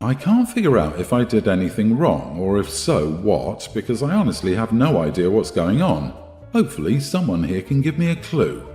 I can't figure out if I did anything wrong, or if so, what, because I honestly have no idea what's going on. Hopefully someone here can give me a clue.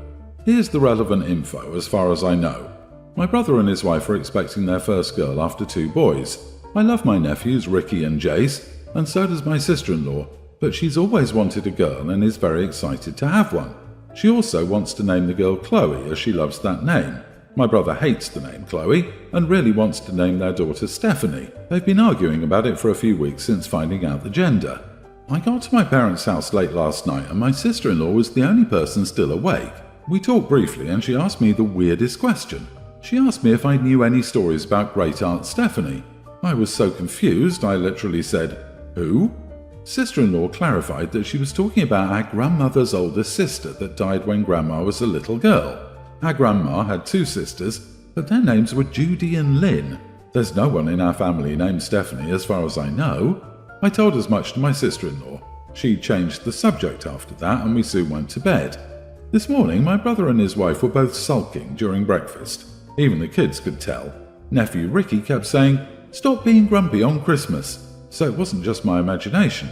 Here's the relevant info as far as I know. My brother and his wife are expecting their first girl after 2 boys. I love my nephews Ricky and Jace, and so does my sister-in-law, but she's always wanted a girl and is very excited to have one. She also wants to name the girl Chloe, as she loves that name. My brother hates the name Chloe and really wants to name their daughter Stephanie. They've been arguing about it for a few weeks since finding out the gender. I got to my parents' house late last night and my sister-in-law was the only person still awake. We talked briefly and she asked me the weirdest question. She asked me if I knew any stories about great aunt Stephanie. I was so confused I literally said, "Who?" Sister-in-law clarified that she was talking about our grandmother's older sister that died when Grandma was a little girl. Our grandma had 2 sisters, but their names were Judy and Lynn. There's no one in our family named Stephanie as far as I know. I told as much to my sister-in-law. She changed the subject after that and we soon went to bed. This morning my brother and his wife were both sulking during breakfast. Even the kids could tell. Nephew Ricky kept saying, "Stop being grumpy on Christmas." So it wasn't just my imagination.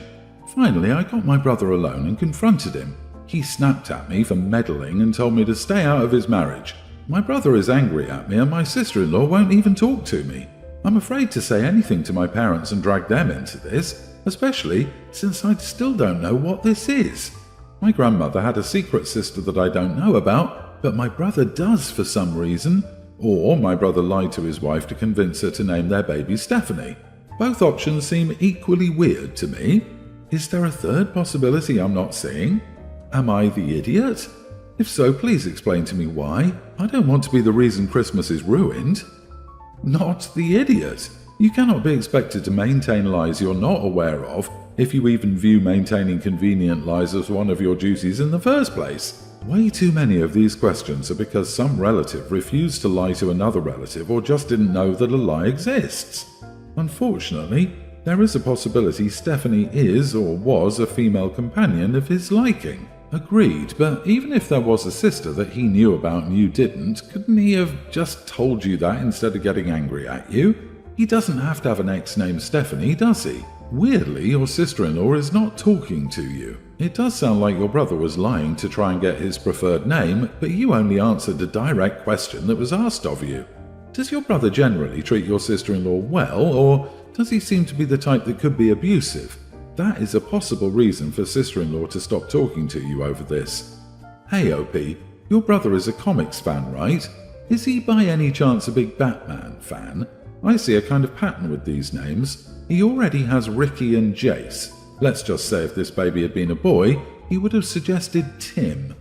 Finally I got my brother alone and confronted him. He snapped at me for meddling and told me to stay out of his marriage. My brother is angry at me and my sister-in-law won't even talk to me. I'm afraid to say anything to my parents and drag them into this, especially since I still don't know what this is. My grandmother had a secret sister that I don't know about, but my brother does for some reason. Or my brother lied to his wife to convince her to name their baby Stephanie. Both options seem equally weird to me. Is there a third possibility I'm not seeing? Am I the idiot? If so, please explain to me why. I don't want to be the reason Christmas is ruined. Not the idiot. You cannot be expected to maintain lies you're not aware of if you even view maintaining convenient lies as one of your duties in the first place. Way too many of these questions are because some relative refused to lie to another relative or just didn't know that a lie exists. Unfortunately, there is a possibility Stephanie is or was a female companion of his liking. Agreed, but even if there was a sister that he knew about and you didn't, couldn't he have just told you that instead of getting angry at you? He doesn't have to have an ex named Stephanie, does he? Weirdly, your sister-in-law is not talking to you. It does sound like your brother was lying to try and get his preferred name, but you only answered a direct question that was asked of you. Does your brother generally treat your sister-in-law well, or does he seem to be the type that could be abusive? That is a possible reason for sister-in-law to stop talking to you over this. Hey OP, your brother is a comics fan, right? Is he by any chance a big Batman fan? I see a kind of pattern with these names. He already has Ricky and Jace. Let's just say if this baby had been a boy, he would have suggested Tim.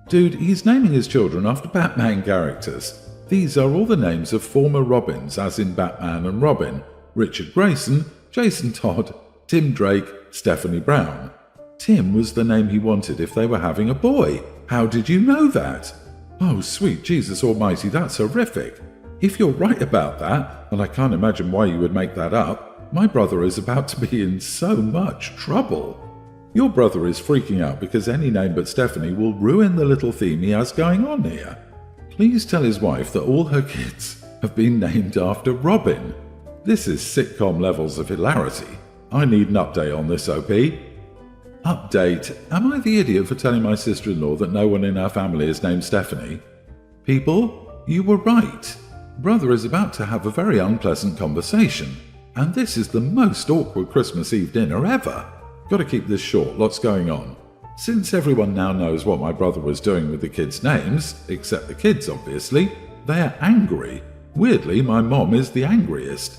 Dude, he's naming his children after Batman characters. These are all the names of former Robins, as in Batman and Robin. Richard Grayson, Jason Todd, Tim Drake, Stephanie Brown. Tim was the name he wanted if they were having a boy. How did you know that? Oh, sweet Jesus Almighty, that's horrific. If you're right about that, and I can't imagine why you would make that up, my brother is about to be in so much trouble. Your brother is freaking out because any name but Stephanie will ruin the little theme he has going on here. Please tell his wife that all her kids have been named after Robin. This is sitcom levels of hilarity. I need an update on this, OP. Update. Am I the idiot for telling my sister-in-law that no one in our family is named Stephanie? People, you were right. Brother is about to have a very unpleasant conversation. And this is the most awkward Christmas Eve dinner ever. Gotta keep this short, lots going on. Since everyone now knows what my brother was doing with the kids' names, except the kids obviously, they are angry. Weirdly, my mom is the angriest.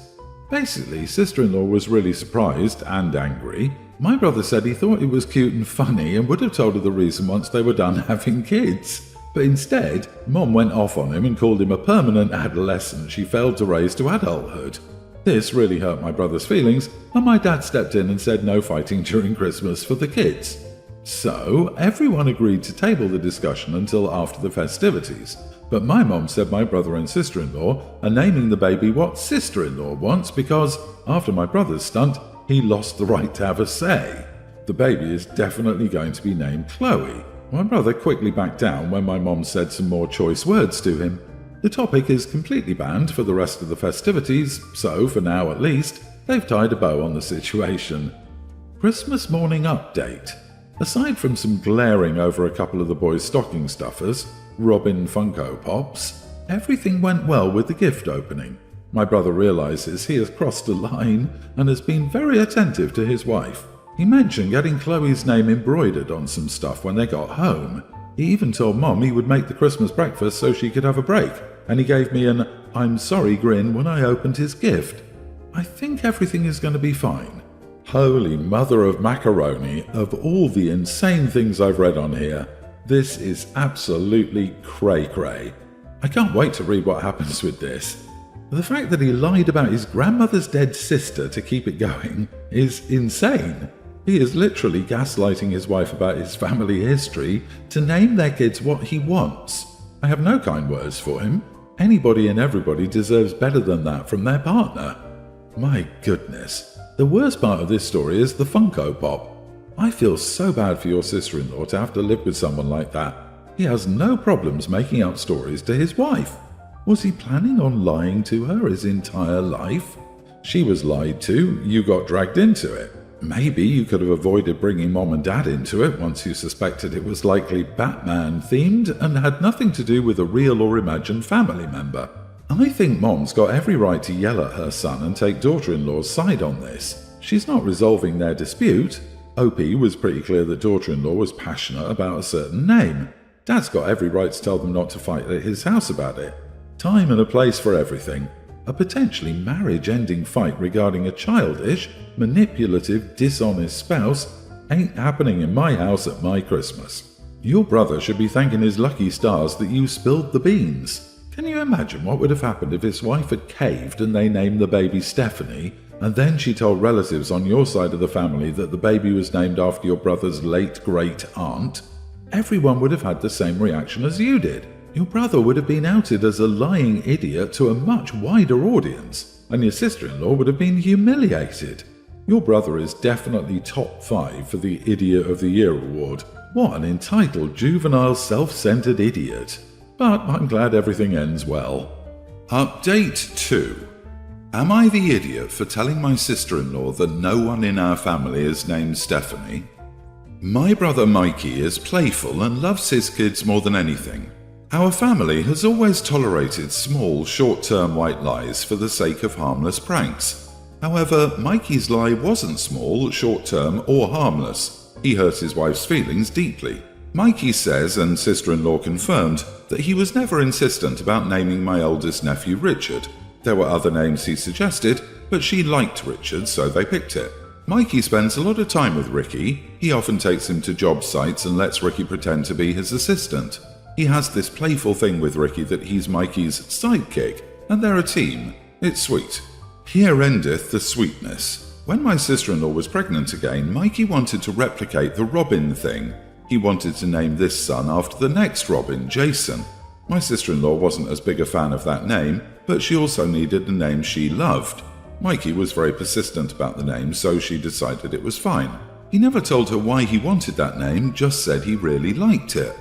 Basically, sister-in-law was really surprised and angry. My brother said he thought it was cute and funny and would have told her the reason once they were done having kids. But instead, Mom went off on him and called him a permanent adolescent she failed to raise to adulthood. This really hurt my brother's feelings, and my dad stepped in and said no fighting during Christmas for the kids. So, everyone agreed to table the discussion until after the festivities. But my mom said my brother and sister-in-law are naming the baby what sister-in-law wants because, after my brother's stunt, he lost the right to have a say. The baby is definitely going to be named Chloe. My brother quickly backed down when my mom said some more choice words to him. The topic is completely banned for the rest of the festivities, so for now at least, they've tied a bow on the situation. Christmas morning update. Aside from some glaring over a couple of the boys' stocking stuffers, Robin Funko Pops, everything went well with the gift opening. My brother realizes he has crossed a line and has been very attentive to his wife. He mentioned getting Chloe's name embroidered on some stuff when they got home. He even told Mom he would make the Christmas breakfast so she could have a break, and he gave me an "I'm sorry" grin when I opened his gift. I think everything is going to be fine. Holy mother of macaroni, of all the insane things I've read on here, this is absolutely cray-cray. I can't wait to read what happens with this. The fact that he lied about his grandmother's dead sister to keep it going is insane. He is literally gaslighting his wife about his family history to name their kids what he wants. I have no kind words for him. Anybody and everybody deserves better than that from their partner. My goodness. The worst part of this story is the Funko Pop. I feel so bad for your sister-in-law to have to live with someone like that. He has no problems making up stories to his wife. Was he planning on lying to her his entire life? She was lied to, you got dragged into it. Maybe you could have avoided bringing Mom and Dad into it once you suspected it was likely Batman-themed and had nothing to do with a real or imagined family member. I think Mom's got every right to yell at her son and take daughter-in-law's side on this. She's not resolving their dispute. OP was pretty clear that daughter-in-law was passionate about a certain name. Dad's got every right to tell them not to fight at his house about it. Time and a place for everything. A potentially marriage-ending fight regarding a childish, manipulative, dishonest spouse ain't happening in my house at my Christmas. Your brother should be thanking his lucky stars that you spilled the beans. Can you imagine what would have happened if his wife had caved and they named the baby Stephanie, and then she told relatives on your side of the family that the baby was named after your brother's late great-aunt? Everyone would have had the same reaction as you did. Your brother would have been outed as a lying idiot to a much wider audience, and your sister-in-law would have been humiliated. Your brother is definitely top 5 for the Idiot of the Year award. What an entitled, juvenile, self-centered idiot. But I'm glad everything ends well. Update 2. Am I the idiot for telling my sister-in-law that no one in our family is named Stephanie? My brother Mikey is playful and loves his kids more than anything. Our family has always tolerated small, short-term white lies for the sake of harmless pranks. However, Mikey's lie wasn't small, short-term, or harmless. He hurt his wife's feelings deeply. Mikey says, and sister-in-law confirmed, that he was never insistent about naming my oldest nephew Richard. There were other names he suggested, but she liked Richard, so they picked it. Mikey spends a lot of time with Ricky. He often takes him to job sites and lets Ricky pretend to be his assistant. He has this playful thing with Ricky that he's Mikey's sidekick, and they're a team. It's sweet. Here endeth the sweetness. When my sister-in-law was pregnant again, Mikey wanted to replicate the Robin thing. He wanted to name this son after the next Robin, Jason. My sister-in-law wasn't as big a fan of that name, but she also needed a name she loved. Mikey was very persistent about the name, so she decided it was fine. He never told her why he wanted that name, just said he really liked it.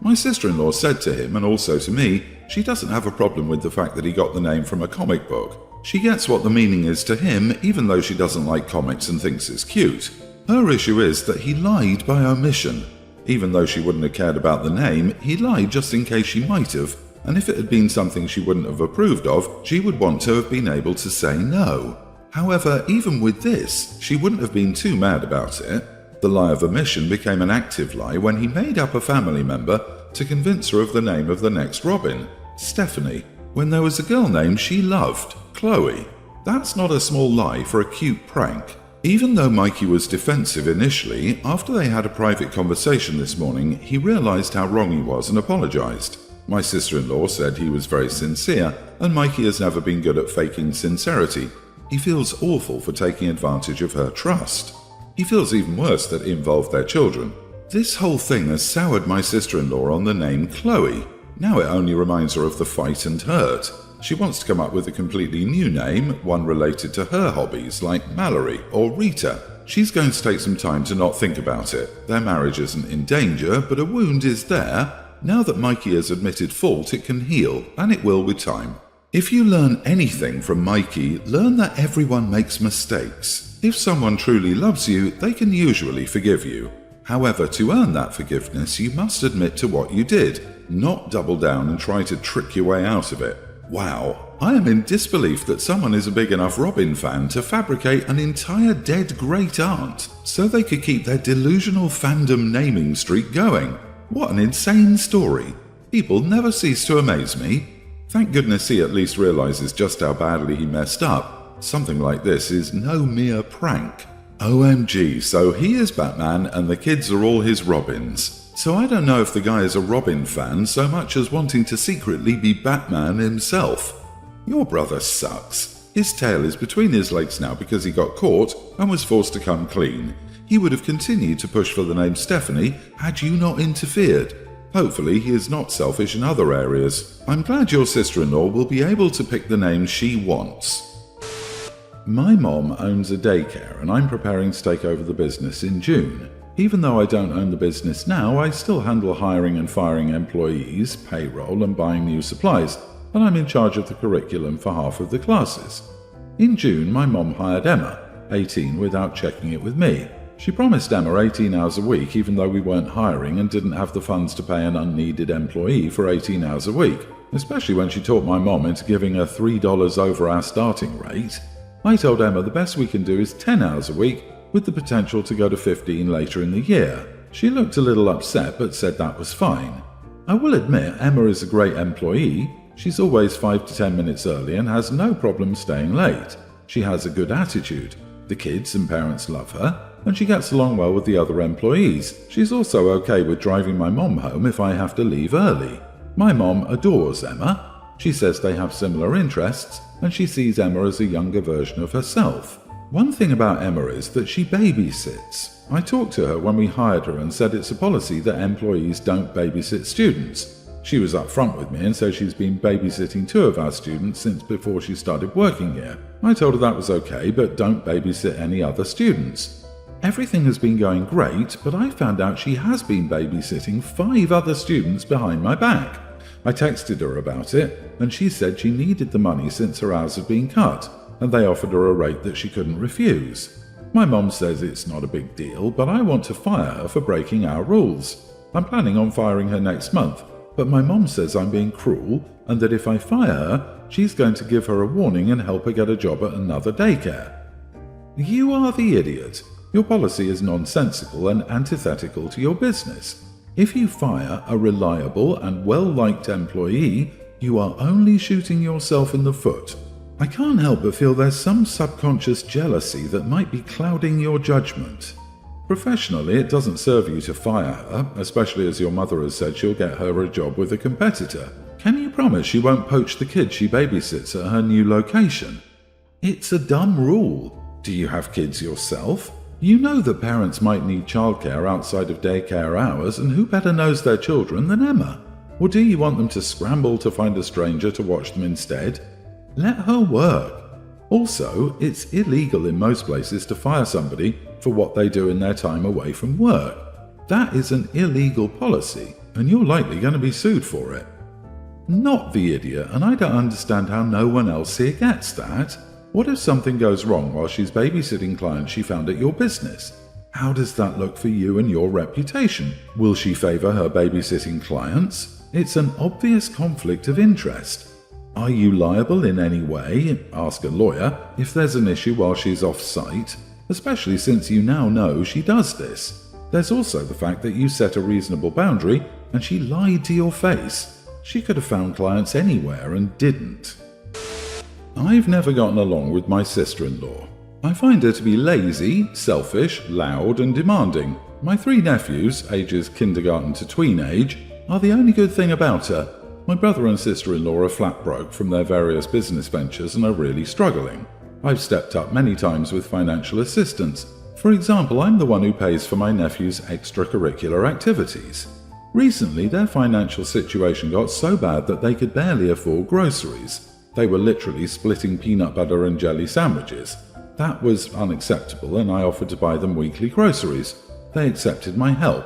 My sister-in-law said to him, and also to me, she doesn't have a problem with the fact that he got the name from a comic book. She gets what the meaning is to him, even though she doesn't like comics and thinks it's cute. Her issue is that he lied by omission. Even though she wouldn't have cared about the name, he lied just in case she might have, and if it had been something she wouldn't have approved of, she would want to have been able to say no. However, even with this, she wouldn't have been too mad about it. The lie of omission became an active lie when he made up a family member to convince her of the name of the next Robin, Stephanie, when there was a girl named she loved, Chloe. That's not a small lie for a cute prank. Even though Mikey was defensive initially, after they had a private conversation this morning, he realized how wrong he was and apologized. My sister-in-law said he was very sincere, and Mikey has never been good at faking sincerity. He feels awful for taking advantage of her trust. He feels even worse that it involved their children. This whole thing has soured my sister-in-law on the name Chloe. Now it only reminds her of the fight and hurt. She wants to come up with a completely new name, one related to her hobbies like Mallory or Rita. She's going to take some time to not think about it. Their marriage isn't in danger, but a wound is there. Now that Mikey has admitted fault, it can heal, and it will with time. If you learn anything from Mikey, learn that everyone makes mistakes. If someone truly loves you, they can usually forgive you. However, to earn that forgiveness, you must admit to what you did, not double down and try to trick your way out of it. Wow, I am in disbelief that someone is a big enough Robin fan to fabricate an entire dead great aunt so they could keep their delusional fandom naming streak going. What an insane story. People never cease to amaze me. Thank goodness he at least realizes just how badly he messed up. Something like this is no mere prank. OMG, so he is Batman and the kids are all his Robins. So I don't know if the guy is a Robin fan so much as wanting to secretly be Batman himself. Your brother sucks. His tail is between his legs now because he got caught and was forced to come clean. He would have continued to push for the name Stephanie had you not interfered. Hopefully he is not selfish in other areas. I'm glad your sister-in-law will be able to pick the name she wants. My mom owns a daycare and I'm preparing to take over the business in June. Even though I don't own the business now, I still handle hiring and firing employees, payroll and buying new supplies, and I'm in charge of the curriculum for half of the classes. In June, my mom hired Emma, 18, without checking it with me. She promised Emma 18 hours a week even though we weren't hiring and didn't have the funds to pay an unneeded employee for 18 hours a week, especially when she talked my mom into giving her $3 over our starting rate. I told Emma the best we can do is 10 hours a week with the potential to go to 15 later in the year. She looked a little upset but said that was fine. I will admit Emma is a great employee. She's always 5 to 10 minutes early and has no problem staying late. She has a good attitude. The kids and parents love her, and she gets along well with the other employees. She's also okay with driving my mom home if I have to leave early. My mom adores Emma. She says they have similar interests, and she sees Emma as a younger version of herself. One thing about Emma is that she babysits. I talked to her when we hired her and said it's a policy that employees don't babysit students. She was upfront with me and said she's been babysitting 2 of our students since before she started working here. I told her that was okay, but don't babysit any other students. Everything has been going great, but I found out she has been babysitting 5 other students behind my back. I texted her about it, and she said she needed the money since her hours had been cut, and they offered her a rate that she couldn't refuse. My mom says it's not a big deal, but I want to fire her for breaking our rules. I'm planning on firing her next month, but my mom says I'm being cruel, and that if I fire her, she's going to give her a warning and help her get a job at another daycare. You are the idiot. Your policy is nonsensical and antithetical to your business. If you fire a reliable and well-liked employee, you are only shooting yourself in the foot. I can't help but feel there's some subconscious jealousy that might be clouding your judgment. Professionally, it doesn't serve you to fire her, especially as your mother has said she'll get her a job with a competitor. Can you promise she won't poach the kids she babysits at her new location? It's a dumb rule. Do you have kids yourself? You know that parents might need childcare outside of daycare hours, and who better knows their children than Emma? Or do you want them to scramble to find a stranger to watch them instead? Let her work. Also, it's illegal in most places to fire somebody for what they do in their time away from work. That is an illegal policy, and you're likely going to be sued for it. Not the idiot, and I don't understand how no one else here gets that. What if something goes wrong while she's babysitting clients she found at your business? How does that look for you and your reputation? Will she favor her babysitting clients? It's an obvious conflict of interest. Are you liable in any way? Ask a lawyer if there's an issue while she's off-site, especially since you now know she does this. There's also the fact that you set a reasonable boundary and she lied to your face. She could have found clients anywhere and didn't. I've never gotten along with my sister-in-law. I find her to be lazy, selfish, loud and demanding. My 3 nephews, ages kindergarten to tween age, are the only good thing about her. My brother and sister-in-law are flat broke from their various business ventures and are really struggling. I've stepped up many times with financial assistance. For example, I'm the one who pays for my nephew's extracurricular activities. Recently, their financial situation got so bad that they could barely afford groceries. They were literally splitting peanut butter and jelly sandwiches. That was unacceptable, and I offered to buy them weekly groceries. They accepted my help.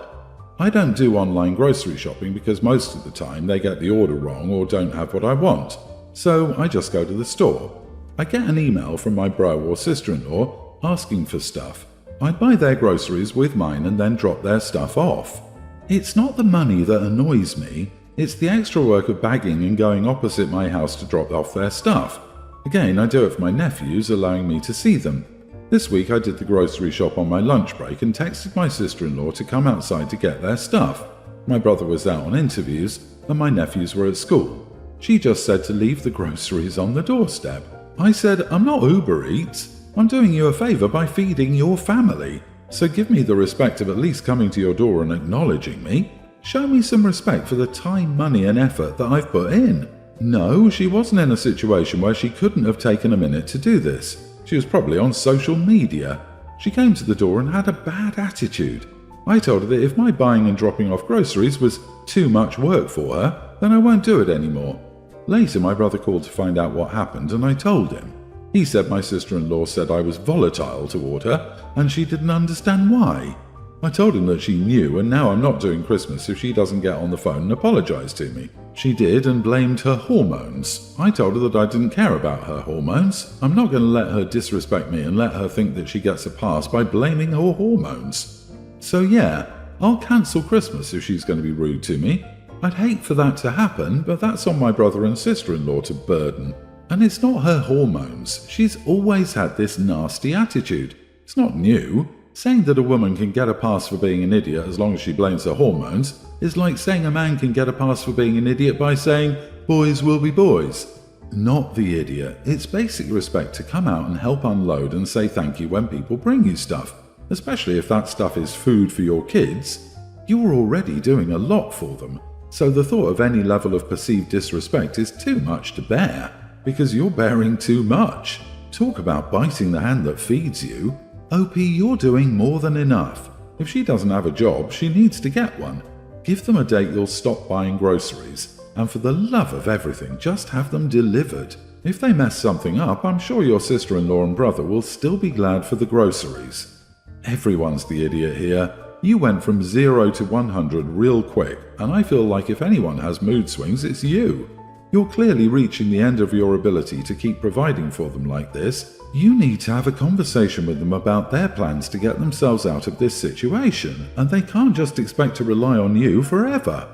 I don't do online grocery shopping because most of the time they get the order wrong or don't have what I want, so I just go to the store. I get an email from my bro or sister-in-law asking for stuff. I buy their groceries with mine and then drop their stuff off. It's not the money that annoys me, it's the extra work of bagging and going opposite my house to drop off their stuff. Again, I do it for my nephews, allowing me to see them. This week I did the grocery shop on my lunch break and texted my sister-in-law to come outside to get their stuff. My brother was out on interviews and my nephews were at school. She just said to leave the groceries on the doorstep. I said, I'm not Uber Eats. I'm doing you a favour by feeding your family. So give me the respect of at least coming to your door and acknowledging me. Show me some respect for the time, money and effort that I've put in. No, she wasn't in a situation where she couldn't have taken a minute to do this. She was probably on social media. She came to the door and had a bad attitude. I told her that if my buying and dropping off groceries was too much work for her, then I won't do it anymore. Later, my brother called to find out what happened and I told him. He said my sister-in-law said I was volatile toward her and she didn't understand why. I told him that she knew and now I'm not doing Christmas if she doesn't get on the phone and apologize to me. She did and blamed her hormones. I told her that I didn't care about her hormones. I'm not going to let her disrespect me and let her think that she gets a pass by blaming her hormones. So yeah, I'll cancel Christmas if she's going to be rude to me. I'd hate for that to happen, but that's on my brother and sister-in-law to burden. And it's not her hormones. She's always had this nasty attitude. It's not new. Saying that a woman can get a pass for being an idiot as long as she blames her hormones is like saying a man can get a pass for being an idiot by saying, boys will be boys. Not the idiot. It's basic respect to come out and help unload and say thank you when people bring you stuff, especially if that stuff is food for your kids. You're already doing a lot for them, so the thought of any level of perceived disrespect is too much to bear, because you're bearing too much. Talk about biting the hand that feeds you. OP, you're doing more than enough. If she doesn't have a job, she needs to get one. Give them a date you'll stop buying groceries, and for the love of everything, just have them delivered. If they mess something up, I'm sure your sister-in-law and brother will still be glad for the groceries. Everyone's the idiot here. You went from 0 to 100 real quick, and I feel like if anyone has mood swings, it's you. You're clearly reaching the end of your ability to keep providing for them like this. You need to have a conversation with them about their plans to get themselves out of this situation, and they can't just expect to rely on you forever.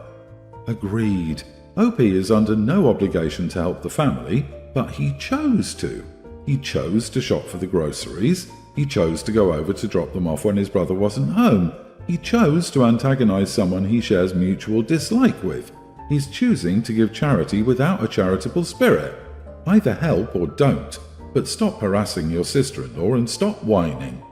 Agreed. OP is under no obligation to help the family, but he chose to. He chose to shop for the groceries. He chose to go over to drop them off when his brother wasn't home. He chose to antagonize someone he shares mutual dislike with. He's choosing to give charity without a charitable spirit. Either help or don't, but stop harassing your sister-in-law and stop whining.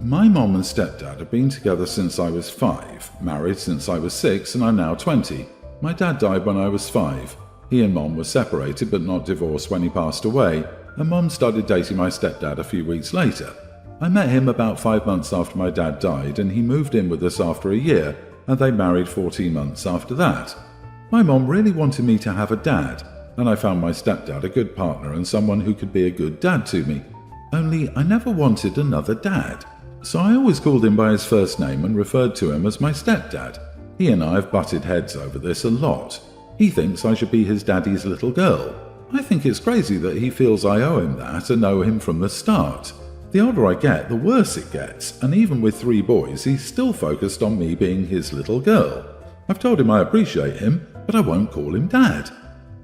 My mom and stepdad have been together since I was 5, married since I was 6, and I'm now 20. My dad died when I was 5. He and mom were separated but not divorced when he passed away, and mom started dating my stepdad a few weeks later. I met him about 5 months after my dad died, and he moved in with us after a year, and they married 14 months after that. My mom really wanted me to have a dad, and I found my stepdad a good partner and someone who could be a good dad to me. Only I never wanted another dad, so I always called him by his first name and referred to him as my stepdad. He and I have butted heads over this a lot. He thinks I should be his daddy's little girl. I think it's crazy that he feels I owe him that and know him from the start. The older I get, the worse it gets, and even with 3 boys, he's still focused on me being his little girl. I've told him I appreciate him, but I won't call him Dad.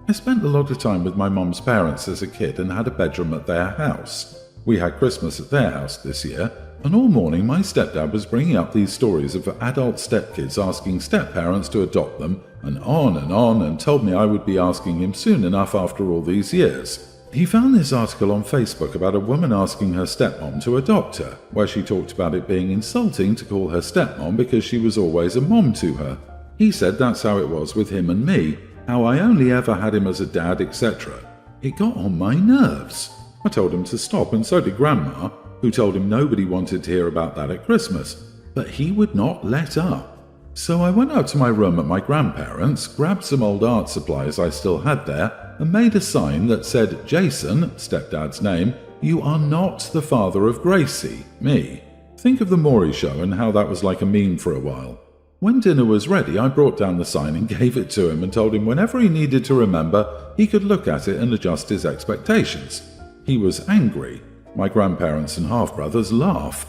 I spent a lot of time with my mom's parents as a kid and had a bedroom at their house. We had Christmas at their house this year, and all morning my stepdad was bringing up these stories of adult stepkids asking step-parents to adopt them, and on, and told me I would be asking him soon enough after all these years. He found this article on Facebook about a woman asking her stepmom to adopt her, where she talked about it being insulting to call her stepmom because she was always a mom to her. He said that's how it was with him and me, how I only ever had him as a dad, etc. It got on my nerves. I told him to stop, and so did Grandma, who told him nobody wanted to hear about that at Christmas, but he would not let up. So I went up to my room at my grandparents', grabbed some old art supplies I still had there, and made a sign that said, Jason, stepdad's name, you are not the father of Gracie, me. Think of the Maury show and how that was like a meme for a while. When dinner was ready, I brought down the sign and gave it to him and told him whenever he needed to remember, he could look at it and adjust his expectations. He was angry. My grandparents and half-brothers laughed.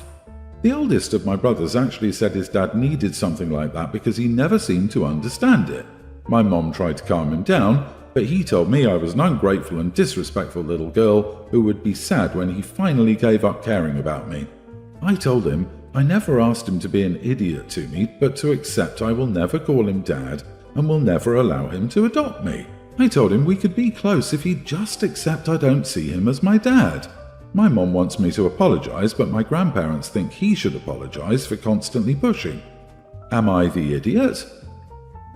The oldest of my brothers actually said his dad needed something like that because he never seemed to understand it. My mom tried to calm him down, but he told me I was an ungrateful and disrespectful little girl who would be sad when he finally gave up caring about me. I told him I never asked him to be an idiot to me, but to accept I will never call him Dad and will never allow him to adopt me. I told him we could be close if he'd just accept I don't see him as my dad. My mom wants me to apologize, but my grandparents think he should apologize for constantly pushing. Am I the idiot?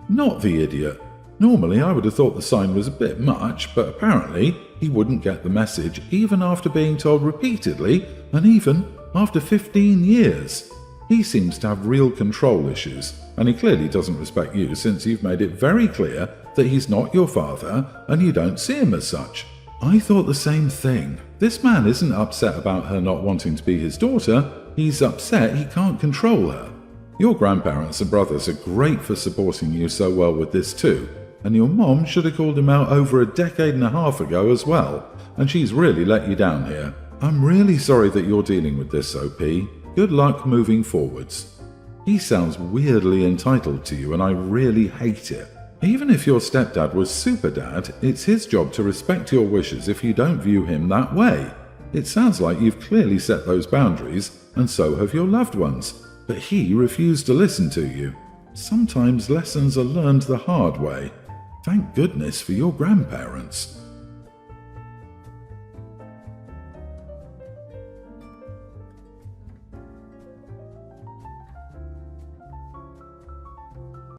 Not the idiot. Normally I would have thought the sign was a bit much, but apparently he wouldn't get the message even after being told repeatedly, and even after 15 years. He seems to have real control issues, and he clearly doesn't respect you since you've made it very clear that he's not your father and you don't see him as such. I thought the same thing. This man isn't upset about her not wanting to be his daughter, he's upset he can't control her. Your grandparents and brothers are great for supporting you so well with this too, and your mom should have called him out over a decade and a half ago as well, and she's really let you down here. I'm really sorry that you're dealing with this, OP. Good luck moving forwards. He sounds weirdly entitled to you and I really hate it. Even if your stepdad was super dad, it's his job to respect your wishes if you don't view him that way. It sounds like you've clearly set those boundaries, and so have your loved ones, but he refused to listen to you. Sometimes lessons are learned the hard way. Thank goodness for your grandparents.